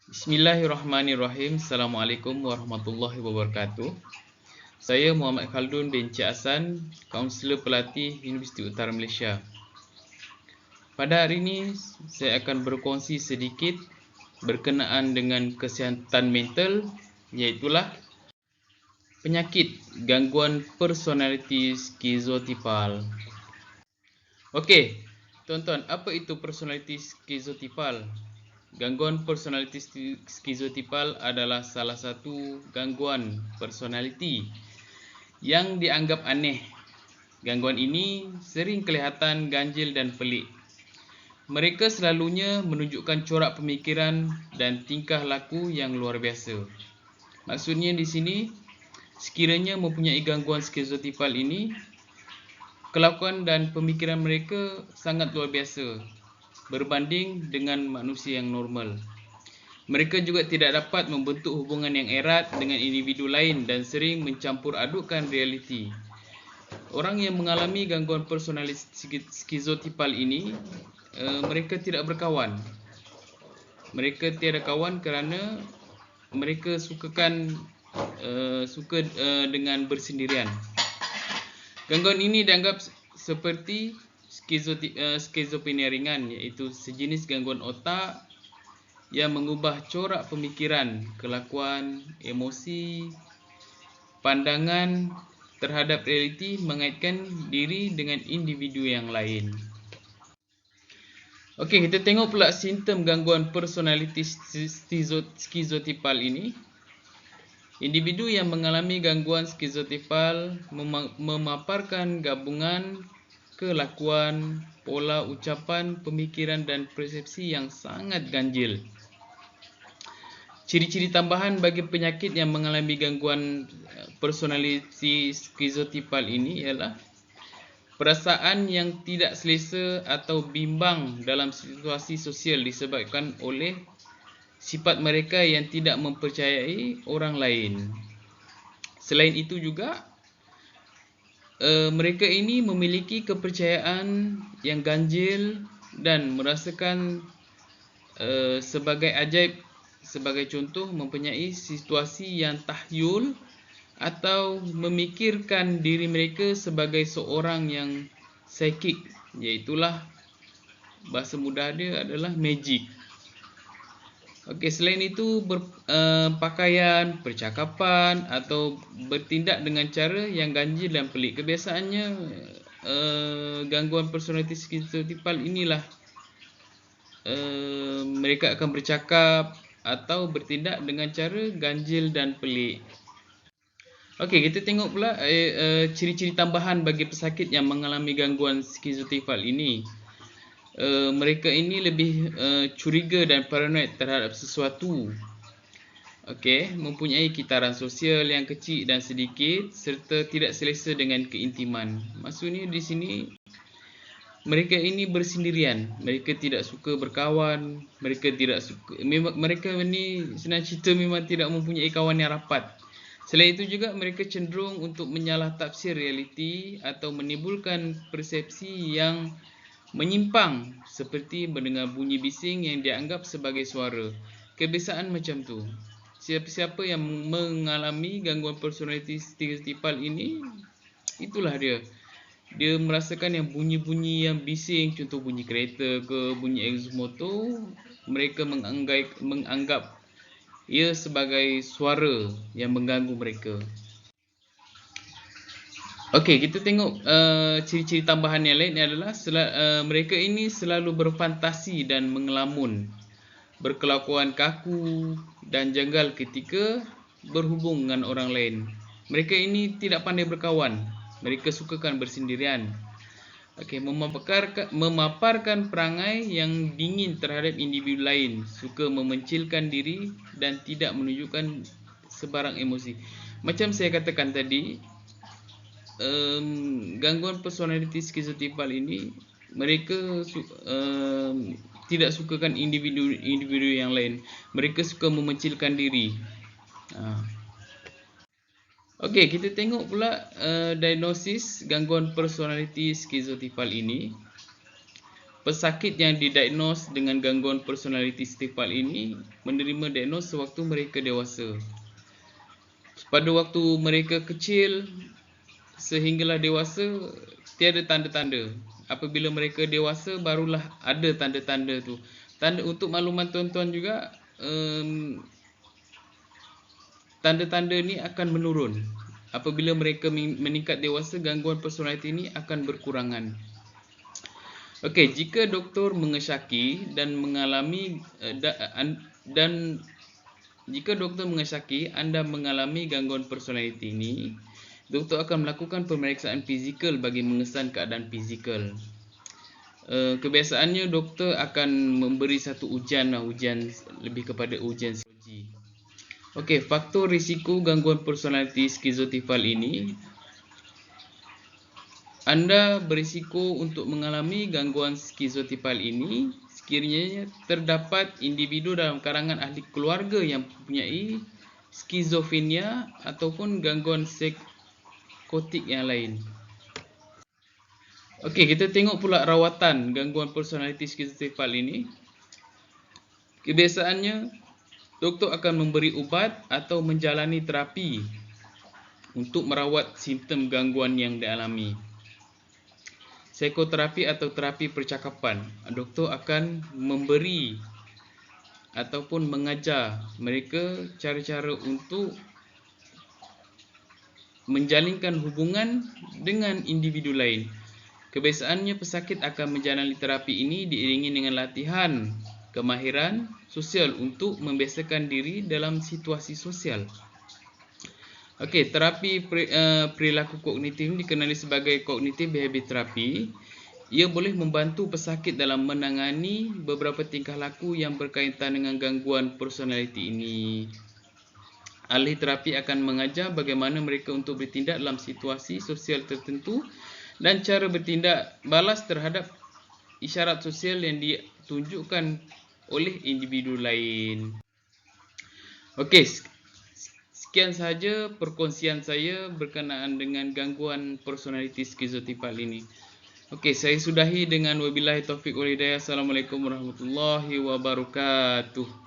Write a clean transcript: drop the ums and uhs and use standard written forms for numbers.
Bismillahirrahmanirrahim. Assalamualaikum warahmatullahi wabarakatuh. Saya Muhammad Khaldun bin Cik Hasan, Kaunselor Pelatih Universiti Utara Malaysia. Pada hari ini, saya akan berkongsi sedikit berkenaan dengan kesihatan mental, iaitulah penyakit gangguan personaliti skizotipal. Okey, tuan-tuan, apa itu personaliti skizotipal? Gangguan personaliti skizotipal adalah salah satu gangguan personaliti yang dianggap aneh. Gangguan ini sering kelihatan ganjil dan pelik. Mereka selalunya menunjukkan corak pemikiran dan tingkah laku yang luar biasa. Maksudnya di sini, sekiranya mempunyai gangguan skizotipal ini, kelakuan dan pemikiran mereka sangat luar biasa berbanding dengan manusia yang normal. Mereka juga tidak dapat membentuk hubungan yang erat dengan individu lain dan sering mencampur adukkan realiti. Orang yang mengalami gangguan personaliti skizotipal ini, mereka tidak berkawan. Mereka tiada kawan kerana mereka suka dengan bersendirian. Gangguan ini dianggap seperti skizofrenia ringan, iaitu sejenis gangguan otak yang mengubah corak pemikiran, kelakuan, emosi, pandangan terhadap realiti, mengaitkan diri dengan individu yang lain. Okey, kita tengok pula simptom gangguan personaliti skizotipal ini. Individu yang mengalami gangguan skizotipal memaparkan gabungan kelakuan, pola ucapan, pemikiran dan persepsi yang sangat ganjil. Ciri-ciri tambahan bagi penyakit yang mengalami gangguan personaliti skizotipal ini ialah perasaan yang tidak selesa atau bimbang dalam situasi sosial disebabkan oleh sifat mereka yang tidak mempercayai orang lain. Selain itu juga, mereka ini memiliki kepercayaan yang ganjil dan merasakan sebagai ajaib. Sebagai contoh, mempunyai situasi yang tahyul atau memikirkan diri mereka sebagai seorang yang psikik, iaitulah bahasa mudah dia adalah magic. Okey, selain itu pakaian, percakapan atau bertindak dengan cara yang ganjil dan pelik. Kebiasaannya gangguan personaliti skizotipal inilah mereka akan bercakap atau bertindak dengan cara ganjil dan pelik. Okey, kita tengok pula ciri-ciri tambahan bagi pesakit yang mengalami gangguan skizotipal ini. Mereka ini lebih curiga dan paranoid terhadap sesuatu. Okey, mempunyai kitaran sosial yang kecil dan sedikit serta tidak selesa dengan keintiman. Maksudnya di sini mereka ini bersendirian. Mereka tidak suka berkawan. Mereka ini senang cerita memang tidak mempunyai kawan yang rapat. Selain itu juga mereka cenderung untuk menyalah tafsir realiti atau menimbulkan persepsi yang menyimpang seperti mendengar bunyi bising yang dianggap sebagai suara. Kebiasaan macam tu. Siapa-siapa yang mengalami gangguan personaliti skizotipal ini, itulah dia. Dia merasakan yang bunyi-bunyi yang bising, contoh bunyi kereta ke bunyi exhaust motor, mereka menganggap ia sebagai suara yang mengganggu mereka. Okey, kita tengok ciri-ciri tambahan yang lain adalah mereka ini selalu berfantasi dan mengelamun, berkelakuan kaku dan janggal ketika berhubung dengan orang lain. Mereka ini tidak pandai berkawan. Mereka sukakan bersendirian. Okey, memaparkan perangai yang dingin terhadap individu lain, suka memencilkan diri dan tidak menunjukkan sebarang emosi. Macam saya katakan tadi, gangguan personaliti skizotipal ini mereka tidak sukakan individu yang lain. Mereka suka memencilkan diri. Okey, kita tengok pula diagnosis gangguan personaliti skizotipal ini. pesakit yang didiagnos dengan gangguan personality stifal ini menerima diagnos sewaktu mereka dewasa. Pada waktu mereka kecil sehinggalah dewasa, tiada tanda-tanda. Apabila mereka dewasa, barulah ada tanda-tanda tu. Tanda untuk makluman tuan-tuan juga, tanda-tanda ni akan menurun. Apabila mereka meningkat dewasa, gangguan personality ini akan berkurangan. Okey, jika doktor mengesyaki dan mengalami jika doktor mengesyaki anda mengalami gangguan personality ini, doktor akan melakukan pemeriksaan fizikal bagi mengesan keadaan fizikal. Kebiasaannya doktor akan memberi satu ujian lebih kepada ujian psikologi. Okey, faktor risiko gangguan personality skizotifal ini. Anda berisiko untuk mengalami gangguan skizotifal ini sekiranya terdapat individu dalam kalangan ahli keluarga yang mempunyai skizofrenia ataupun gangguan psikotik yang lain. Okey, kita tengok pula rawatan gangguan personality skizotifal ini. Kebiasaannya, doktor akan memberi ubat atau menjalani terapi untuk merawat simptom gangguan yang dialami. Psikoterapi atau terapi percakapan, doktor akan memberi ataupun mengajar mereka cara-cara untuk menjalinkan hubungan dengan individu lain. Kebiasaannya pesakit akan menjalani terapi ini diiringi dengan latihan kemahiran sosial untuk membiasakan diri dalam situasi sosial. Okey, terapi perilaku kognitif dikenali sebagai cognitive behavior therapy. Ia boleh membantu pesakit dalam menangani beberapa tingkah laku yang berkaitan dengan gangguan personality ini. Ahli terapi akan mengajar bagaimana mereka untuk bertindak dalam situasi sosial tertentu dan cara bertindak balas terhadap isyarat sosial yang ditunjukkan oleh individu lain. Okey, sekian sahaja perkongsian saya berkenaan dengan gangguan personality skizotifal ini. Okey, saya sudahi dengan wabillahi taufiq wal hidayah. Assalamualaikum warahmatullahi wabarakatuh.